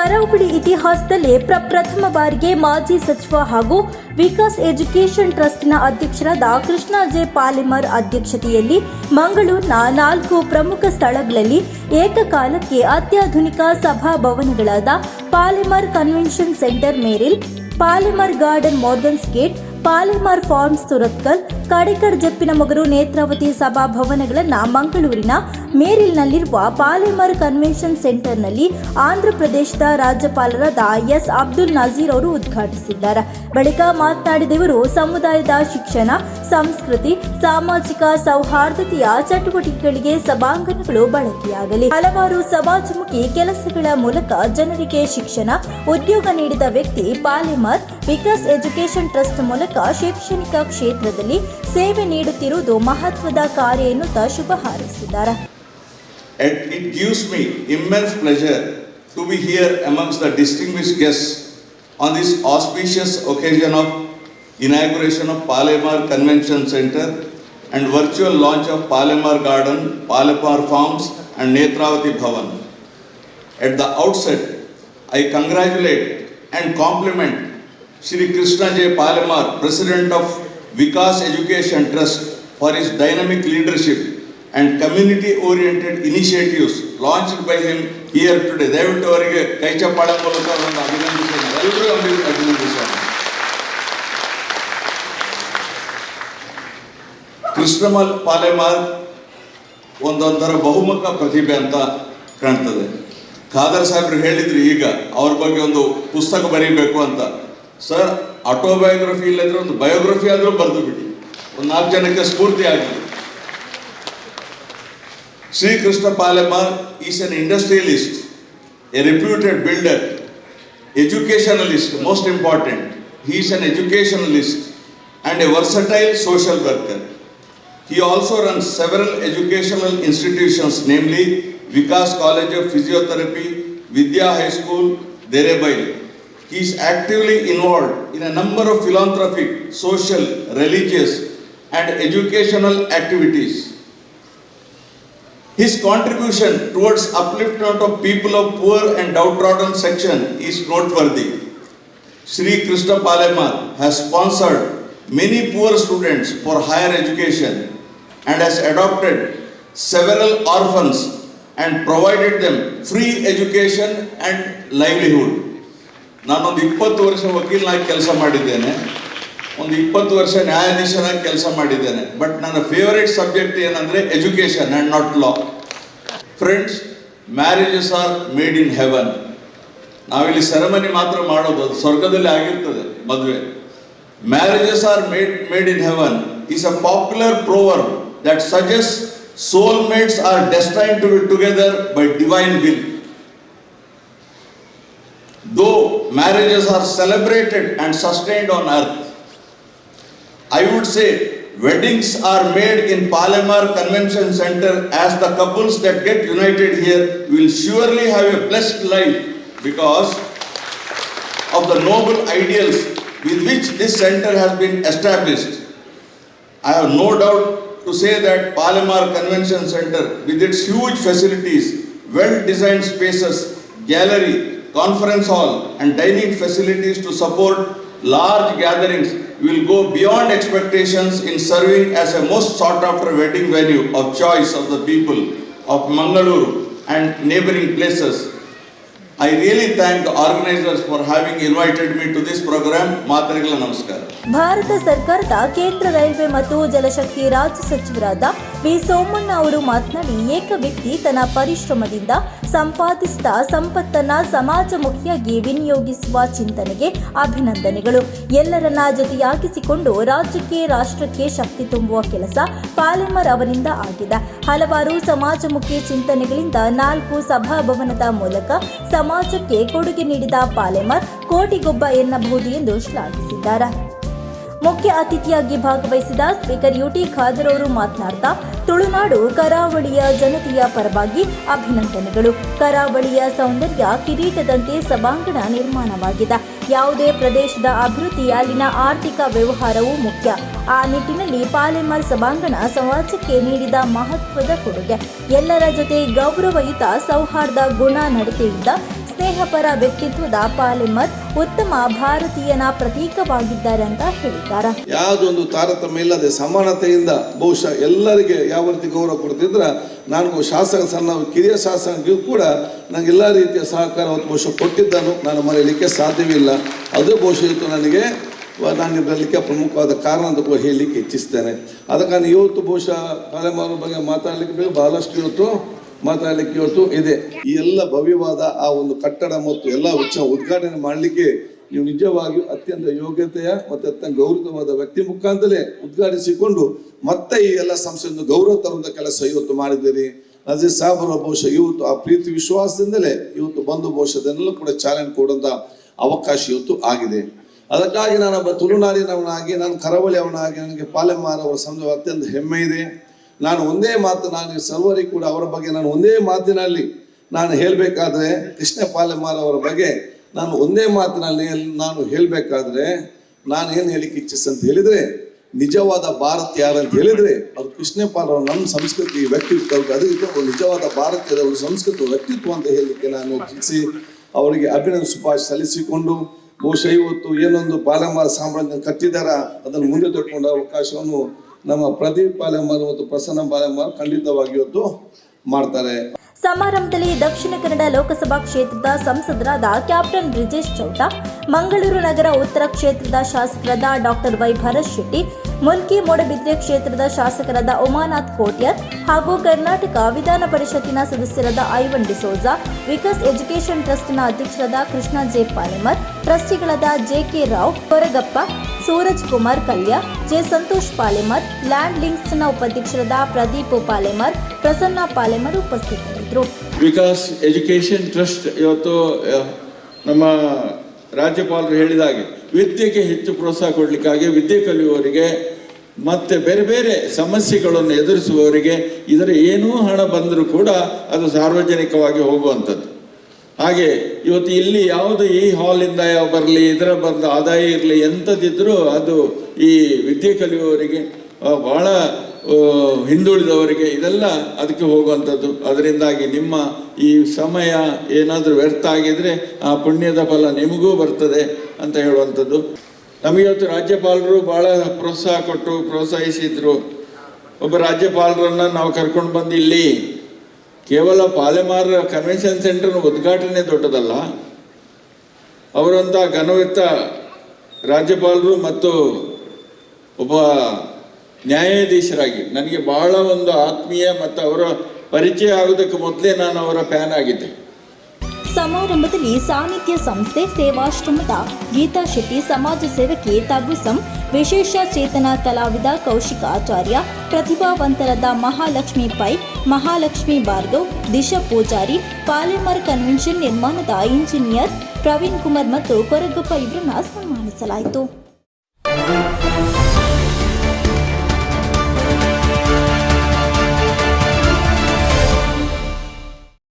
ಕರಾವಳಿ ಇತಿಹಾಸದಲ್ಲೇ ಪ್ರಪ್ರಥಮ ಬಾರಿಗೆ ಮಾಜಿ ಸಚಿವ ಹಾಗೂ ವಿಕಾಸ್ ಎಜುಕೇಷನ್ ಟ್ರಸ್ಟ್ನ ಅಧ್ಯಕ್ಷರಾದ ಕೃಷ್ಣ ಜೆ ಪಾಲೆಮಾರ್ ಅಧ್ಯಕ್ಷತೆಯಲ್ಲಿ ಮಂಗಳೂರಿನ 4 ಪ್ರಮುಖ ಸ್ಥಳಗಳಲ್ಲಿ ಏಕಕಾಲಕ್ಕೆ ಅತ್ಯಾಧುನಿಕ ಸಭಾಭವನಗಳಾದ Palemar convention centre Maryhill, Palemar garden Morgan's Gate, Palemar farms Surathkal, Kadekar Jeppinamogaru Netravati ಸಭಾಭವನಗಳನ್ನು ಮಂಗಳೂರಿನ ಮೇರಿಲ್ನಲ್ಲಿರುವ ಪಾಲೆಮಾರ್ ಕನ್ವೆನ್ಷನ್ ಸೆಂಟರ್ನಲ್ಲಿ ಆಂಧ್ರಪ್ರದೇಶದ ರಾಜ್ಯಪಾಲರಾದ ಎಸ್ ಅಬ್ದುಲ್ ನಜೀರ್ ಅವರು ಉದ್ಘಾಟಿಸಿದ್ದಾರೆ. ಬಳಿಕ ಮಾತನಾಡಿದ ಇವರು, ಸಮುದಾಯದ ಶಿಕ್ಷಣ, ಸಂಸ್ಕೃತಿ, ಸಾಮಾಜಿಕ ಸೌಹಾರ್ದತೆಯ ಚಟುವಟಿಕೆಗಳಿಗೆ ಸಭಾಂಗಣಗಳು ಬಳಕೆಯಾಗಲಿ. ಹಲವಾರು ಸಮಾಜಮುಖಿ ಕೆಲಸಗಳ ಮೂಲಕ ಜನರಿಗೆ ಶಿಕ್ಷಣ, ಉದ್ಯೋಗ ನೀಡಿದ ವ್ಯಕ್ತಿ ಪಾಲೆಮಾರ್. ವಿಕಾಸ್ ಎಜುಕೇಷನ್ ಟ್ರಸ್ಟ್ ಮೂಲಕ ಶೈಕ್ಷಣಿಕ ಕ್ಷೇತ್ರದಲ್ಲಿ ಸೇವೆ ನೀಡುತ್ತಿರುವುದು ಮಹತ್ವದ ಕಾರ್ಯ ಎನ್ನುತ್ತಾ ಶುಭ ಹಾರೈಸಿದ್ದಾರೆ. It gives me immense pleasure to be here amongst the distinguished guests on this auspicious occasion of inauguration of Palemar Convention Center and virtual launch of Palemar Garden, Palemar Farms and Netravati Bhavan. At the outset, I congratulate and compliment Shri Krishna J. Palemar, President of Vikas Education Trust, for his dynamic leadership and community-oriented initiatives launched by him here today. ದಯವಿಟ್ಟು ಅವರಿಗೆ ಕೈ ಚಪ್ಪಾಳೆ ಮೂಲಕ ಒಂದು ಅಭಿನಂದಿಸೋಣ. ಎಲ್ಲರೂ ಅಭಿನಂದಿಸೋಣ. ಕೃಷ್ಣ ಪಾಲೆಮಾರ್ ಒಂದೊಂಥರ ಬಹುಮುಖ ಪ್ರತಿಭೆ ಅಂತ ಕಾಣ್ತದೆ. ಖಾದರ್ ಸಾಹೇಬ್ರು ಹೇಳಿದ್ರು ಈಗ ಅವ್ರ ಬಗ್ಗೆ ಒಂದು ಪುಸ್ತಕ ಬರೀಬೇಕು ಅಂತ. ಸರ್, ಆಟೋಬಯೋಗ್ರಫಿ ಇಲ್ಲದ್ರೆ ಒಂದು ಬಯೋಗ್ರಫಿ ಆದರೂ ಬರೆದು ಬಿಡಿ, ಒಂದು 4 ಜನಕ್ಕೆ ಸ್ಫೂರ್ತಿ ಆಗಲಿ. Sri Krishna Palemar is an industrialist, a reputed builder, educationalist, most important. He is an educationalist and a versatile social worker. He also runs several educational institutions, namely Vikas College of Physiotherapy, Vidya High School, Derebai. He is actively involved in a number of philanthropic, social, religious and educational activities. His contribution towards upliftment of people of poor and downtrodden section is noteworthy. Sri Krishna Palemar has sponsored many poor students for higher education and has adopted several orphans and provided them free education and livelihood. ನಾನೊಂದು 20 ವರ್ಷ ವಕೀಲನಾಗಿ ಕೆಲಸ ಮಾಡಿದ್ದೇನೆ, ಒಂದು 20 ವರ್ಷ ನ್ಯಾಯಾಧೀಶನಾಗಿ ಕೆಲಸ ಮಾಡಿದ್ದೇನೆ. But ನನ್ನ favourite subject ಏನಂದರೆ education and not law. Friends, marriages are made in heaven. ನಾವಿಲ್ಲಿ ಸೆರೆಮನಿ ಮಾತ್ರ ಮಾಡೋದು, ಅದು ಸ್ವರ್ಗದಲ್ಲಿ ಆಗಿರ್ತದೆ ಮದುವೆ. Marriages are made in heaven is a popular proverb that suggest soulmates are destined to be together by divine will. Though marriages are celebrated and sustained on earth, I would say weddings are made in Palemar Convention Center, as the couples that get united here will surely have a blessed life because of the noble ideals with which this center has been established. I have no doubt to say that Palemar Convention Center, with its huge facilities, well-designed spaces, gallery, conference hall and dining facilities to support large gatherings, will go beyond expectations in serving as a most sought-after wedding venue of choice of the people of Mangaluru and neighboring places. I really thank the organizers for having invited me to this program. ಮಾತರಿಗಳ ನಮಸ್ಕಾರ. ಭಾರತ ಸರ್ಕಾರದ ಕೇಂದ್ರ railway ಮತ್ತು ಜಲಶಕ್ತಿ ರಾಜ್ಯ ಸಚಿವರಾದ V Somanna ಅವರು ಮಾತನಾಡಿ, ಏಕ ವ್ಯಕ್ತಿ ತನ್ನ ಪರಿಶ್ರಮದಿಂದ ಸಂಪಾದಿಸಿದ ಸಂಪತ್ತನ್ನು ಸಮಾಜಮುಖಿಯಾಗಿ ವಿನಿಯೋಗಿಸುವ ಚಿಂತನೆಗೆ ಅಭಿನಂದನೆಗಳು. ಎಲ್ಲರನ್ನ ಜೊತೆಯಾಗಿಸಿಕೊಂಡು ರಾಜ್ಯಕ್ಕೆ, ರಾಷ್ಟ್ರಕ್ಕೆ ಶಕ್ತಿ ತುಂಬುವ ಕೆಲಸ ಪಾಲೆಮಾರ್ ಅವರಿಂದ ಆಗಿದೆ. ಹಲವಾರು ಸಮಾಜಮುಖಿ ಚಿಂತನೆಗಳಿಂದ 4 ಸಭಾಭವನದ ಮೂಲಕ ಸಮಾಜಕ್ಕೆ ಕೊಡುಗೆ ನೀಡಿದ ಪಾಲೆಮಾರ್ ಕೋಟಿಗೊಬ್ಬ ಎನ್ನಬಹುದು ಎಂದು ಶ್ಲಾಘಿಸಿದ್ದಾರೆ. ಮುಖ್ಯ ಅತಿಥಿಯಾಗಿ ಭಾಗವಹಿಸಿದ ಸ್ಪೀಕರ್ ಯುಟಿ ಖಾದರ್ ಅವರು ಮಾತನಾಡ್ತಾ, ತುಳುನಾಡು ಕರಾವಳಿಯ ಜನತೆಯ ಪರವಾಗಿ ಅಭಿನಂದನೆಗಳು. ಕರಾವಳಿಯ ಸೌಂದರ್ಯ ಕಿರೀಟದಂತೆ ಸಭಾಂಗಣ ನಿರ್ಮಾಣವಾಗಿದೆ. ಯಾವುದೇ ಪ್ರದೇಶದ ಅಭಿವೃದ್ಧಿ ಅಲ್ಲಿನ ಆರ್ಥಿಕ ವ್ಯವಹಾರವೂ ಮುಖ್ಯ. ಆ ನಿಟ್ಟಿನಲ್ಲಿ ಪಾಲೆಮಾರ್ ಸಭಾಂಗಣ ಸಮಾಜಕ್ಕೆ ನೀಡಿದ ಮಹತ್ವದ ಕೊಡುಗೆ. ಎಲ್ಲರ ಜೊತೆ ಗೌರವಯುತ ಸೌಹಾರ್ದ ಗುಣ ನಡತೆಯಿಂದ ಸ್ನೇಹಪರ ವ್ಯಕ್ತಿತ್ವದ ಪಾಲೆಮರ್ ಉತ್ತಮ ಭಾರತೀಯನ ಪ್ರತೀಕವಾಗಿದ್ದಾರೆ ಅಂತ ಹೇಳಿದ್ದಾರೆ. ಯಾವುದೊಂದು ತಾರತಮ್ಯ ಇಲ್ಲದೆ ಸಮಾನತೆಯಿಂದ ಬಹುಶಃ ಎಲ್ಲರಿಗೆ ಯಾವ ರೀತಿ ಗೌರವ ಕೊಡ್ತಿದ್ರೆ ನಾನು ಶಾಸಕ ಸಣ್ಣ ಕಿರಿಯ ಶಾಸಕರಿಗೂ ಕೂಡ ನನಗೆ ಎಲ್ಲ ರೀತಿಯ ಸಹಕಾರ ಬಹುಶಃ ಕೊಟ್ಟಿದ್ದನು ನಾನು ಮರೆಯಲಿಕ್ಕೆ ಸಾಧ್ಯವಿಲ್ಲ. ಅದು ಬಹುಶಃ ಇವತ್ತು ನನಗೆ ನಾನು ಬರಲಿಕ್ಕೆ ಪ್ರಮುಖವಾದ ಕಾರಣ ಅಂತ ಕೂಡ ಹೇಳಲಿಕ್ಕೆ ಇಚ್ಛಿಸ್ತೇನೆ. ಅದಕ್ಕಾಗಿ ಇವತ್ತು ಬಹುಶಃ ಪಾಲೆಮಾರ್ ಬಗ್ಗೆ ಮಾತಾಡಲಿಕ್ಕೆ ಬಹಳಷ್ಟು ಇವತ್ತು ಇದೆ. ಈ ಎಲ್ಲ ಭವ್ಯವಾದ ಆ ಒಂದು ಕಟ್ಟಡ ಮತ್ತು ಎಲ್ಲ ಉದ್ಘಾಟನೆ ಮಾಡಲಿಕ್ಕೆ ನೀವು ನಿಜವಾಗಿಯೂ ಅತ್ಯಂತ ಯೋಗ್ಯತೆಯ ಮತ್ತು ಅತ್ಯಂತ ಗೌರವವಾದ ವ್ಯಕ್ತಿ ಮುಖಾಂತರೇ ಉದ್ಘಾಟಿಸಿಕೊಂಡು ಮತ್ತೆ ಈ ಎಲ್ಲ ಸಂಸ್ಥೆಯನ್ನು ಗೌರವ ತರುವಂಥ ಕೆಲಸ ಇವತ್ತು ಮಾಡಿದ್ದೀರಿ. ನಜೀರ್ ಸಾಹೇಬರ ಬಹುಶಃ ಇವತ್ತು ಆ ಪ್ರೀತಿ ವಿಶ್ವಾಸದಿಂದಲೇ ಇವತ್ತು ಬಂದು ಬಹುಶಃ ಅದನ್ನೆಲ್ಲ ಕೂಡ ಚಾಲೆಂಜ್ ಕೊಡುವಂಥ ಅವಕಾಶ ಇವತ್ತು ಆಗಿದೆ. ಅದಕ್ಕಾಗಿ ನಾನೊಬ್ಬ ತುಳುನಾಡಿನವನಾಗಿ ನಾನು ಕರಾವಳಿಯವನಾಗಿ ನನಗೆ ಪಾಲೆಮಾರ್ ಅವರ ಸಂಬಂಧ ಅತ್ಯಂತ ಹೆಮ್ಮೆ ಇದೆ. ನಾನು ಒಂದೇ ಮಾತು ನಾನು ಸರ್ವರಿಗೂ ಕೂಡ ಅವರ ಬಗ್ಗೆ ನಾನು ಒಂದೇ ಮಾತಿನಲ್ಲಿ ನಾನು ಹೇಳಬೇಕಾದ್ರೆ ಕೃಷ್ಣ ಪಾಲೆಮಾರ್ ಅವರ ಬಗ್ಗೆ ನಾನು ಒಂದೇ ಮಾತಿನಲ್ಲಿ ನಾನು ಹೇಳಬೇಕಾದ್ರೆ ನಾನು ಏನು ಹೇಳಿಕ್ಕೆ ಇಚ್ಛಿಸ್ತಂತ ಹೇಳಿದರೆ ನಿಜವಾದ ಭಾರತ ಯಾರಂತ ಹೇಳಿದರೆ ಅದು ಕೃಷ್ಣಪಾಲ್ ಅವರು ನಮ್ಮ ಸಂಸ್ಕೃತಿ ವ್ಯಕ್ತಿತ್ವ ಅದಕ್ಕೆ ನಿಜವಾದ ಭಾರತೀಯದ ಒಂದು ಸಂಸ್ಕೃತಿ ವ್ಯಕ್ತಿತ್ವ ಅಂತ ಹೇಳಲಿಕ್ಕೆ ನಾನು ಇಚ್ಛಿಸಿ ಅವರಿಗೆ ಅಭಿನಂದನೆ ಶುಭಾಶಯ ಸಲ್ಲಿಸಿಕೊಂಡು ಬಹುಶಃ ಇವತ್ತು ಏನೊಂದು ಪಾಲೆಮಾರ್ ಸಾಮ್ರಾಜ್ಯ ಕಟ್ಟಿದಾರ ಅದನ್ನು ಮುಂದೆ ತಗೊಂಡ ಅವಕಾಶವನ್ನು ನಮ್ಮ ಪ್ರದೀಪ್ ಪಾಲೆಮಾರ್ ಮತ್ತು ಪ್ರಸನ್ನ ಪಾಲೆಮಾರ್ ಖಂಡಿತವಾಗಿ ಇವತ್ತು ಮಾಡ್ತಾರೆ. ಸಮಾರಂಭದಲ್ಲಿ ದಕ್ಷಿಣ ಕನ್ನಡ ಲೋಕಸಭಾ ಕ್ಷೇತ್ರದ ಸಂಸದರಾದ ಕ್ಯಾಪ್ಟನ್ ಬ್ರಿಜೇಶ್ ಚೌಟ, ಮಂಗಳೂರು ನಗರ ಉತ್ತರ ಕ್ಷೇತ್ರದ ಶಾಸಕರಾದ ಡಾಕ್ಟರ್ ವೈ ಭರತ್ ಶೆಟ್ಟಿ, ಮುಲ್ಕಿ ಮೂಡಬಿದ್ರೆ ಕ್ಷೇತ್ರದ ಶಾಸಕರಾದ ಉಮಾನಾಥ್ ಕೋಟ್ಯರ್ ಹಾಗೂ ಕರ್ನಾಟಕ ವಿಧಾನ ಪರಿಷತ್ತಿನ ಸದಸ್ಯರಾದ ಐವನ್ ಡಿಸೋಜಾ, ವಿಕಾಸ್ ಎಜುಕೇಷನ್ ಟ್ರಸ್ಟ್ನ ಅಧ್ಯಕ್ಷರಾದ ಕೃಷ್ಣ ಜೆ ಪಾಲೆಮರ್, ಟ್ರಸ್ಟಿಗಳಾದ J K. Rao, Koragappa, Suraj Kumar Kalya, J. Santosh Palemar, land ಲಿಂಕ್ಸ್ನ ಉಪಾಧ್ಯಕ್ಷರಾದ ಪ್ರದೀಪ್ ಪಾಲೆಮರ್, ಪ್ರಸನ್ನ ಪಾಲೆಮರ್ ಉಪಸ್ಥಿತರಿದ್ದರು. ವಿಕಾಸ್ ಎಜುಕೇಷನ್ ಟ್ರಸ್ಟ್ ಇವತ್ತು ನಮ್ಮ ರಾಜ್ಯಪಾಲರು ಹೇಳಿದಾಗೆ ವಿದ್ಯೆಗೆ ಹೆಚ್ಚು ಪ್ರೋತ್ಸಾಹ ಕೊಡಲಿಕ್ಕಾಗಿ ವಿದ್ಯೆ ಕಲಿಯುವವರಿಗೆ ಮತ್ತು ಬೇರೆ ಬೇರೆ ಸಮಸ್ಯೆಗಳನ್ನು ಎದುರಿಸುವವರಿಗೆ ಇದರ ಏನೂ ಹಣ ಬಂದರೂ ಕೂಡ ಅದು ಸಾರ್ವಜನಿಕವಾಗಿ ಹೋಗುವಂಥದ್ದು. ಹಾಗೆ ಇವತ್ತು ಇಲ್ಲಿ ಯಾವುದು ಈ ಹಾಲಿಂದ ಬರಲಿ ಇದರ ಬಂದ ಆದಾಯ ಇರಲಿ ಎಂಥದ್ದಿದ್ರೂ ಅದು ಈ ವಿದ್ಯೆ ಕಲಿಯುವವರಿಗೆ ಬಹಳ ಹಿಂದುಳಿದವರಿಗೆ ಇದೆಲ್ಲ ಅದಕ್ಕೆ ಹೋಗುವಂಥದ್ದು. ಅದರಿಂದಾಗಿ ನಿಮ್ಮ ಈ ಸಮಯ ಏನಾದರೂ ವ್ಯರ್ಥ ಆಗಿದರೆ ಆ ಪುಣ್ಯದ ಫಲ ನಿಮಗೂ ಬರ್ತದೆ ಅಂತ ಹೇಳುವಂಥದ್ದು. ನಮಗಿವತ್ತು ರಾಜ್ಯಪಾಲರು ಭಾಳ ಪ್ರೋತ್ಸಾಹ ಕೊಟ್ಟು ಪ್ರೋತ್ಸಾಹಿಸಿದ್ರು. ಒಬ್ಬ ರಾಜ್ಯಪಾಲರನ್ನು ನಾವು ಕರ್ಕೊಂಡು ಬಂದು ಇಲ್ಲಿ ಕೇವಲ ಪಾಲೆಮಾರ್ ಕನ್ವೆನ್ಷನ್ ಸೆಂಟರ್ನ ಉದ್ಘಾಟನೆ ದೊಡ್ಡದಲ್ಲ, ಅವರಂಥ ಘನವೆತ್ತ ರಾಜ್ಯಪಾಲರು ಮತ್ತು ಒಬ್ಬ ನ್ಯಾಯಾಧೀಶರಾಗಿ ನನಗೆ ಬಹಳ ಒಂದು ಆತ್ಮೀಯ ಮತ್ತು ಅವರ ಪರಿಚಯ ಆಗೋದಕ್ಕೆ ಮೊದಲೇ ನಾನು ಅವರ ಫ್ಯಾನ್ ಆಗಿದ್ದೆ. ಸಮಾರಂಭದಲ್ಲಿ ಸಾನ್ನಿಧ್ಯ ಸಂಸ್ಥೆ ಸೇವಾಶ್ರಮದ ಗೀತಾ ಶೆಟ್ಟಿ, ಸಮಾಜ ಸೇವಕಿ ತಬುಸಂ, ವಿಶೇಷ ಚೇತನ ಕಲಾವಿದ ಕೌಶಿಕ ಆಚಾರ್ಯ, ಪ್ರತಿಭಾವಂತರಾದ ಮಹಾಲಕ್ಷ್ಮಿ ಪೈ, ಮಹಾಲಕ್ಷ್ಮಿ ಭಾರ್ಗವ್, ದಿಶಾ ಪೂಜಾರಿ, ಪಾಲೆಮಾರ್ ಕನ್ವೆನ್ಷನ್ ನಿರ್ಮಾಣದ ಇಂಜಿನಿಯರ್ ಪ್ರವೀಣ್ ಕುಮಾರ್ ಮತ್ತು ಕೊರಗಪ್ಪ ಇವರನ್ನು ಸನ್ಮಾನಿಸಲಾಯಿತು.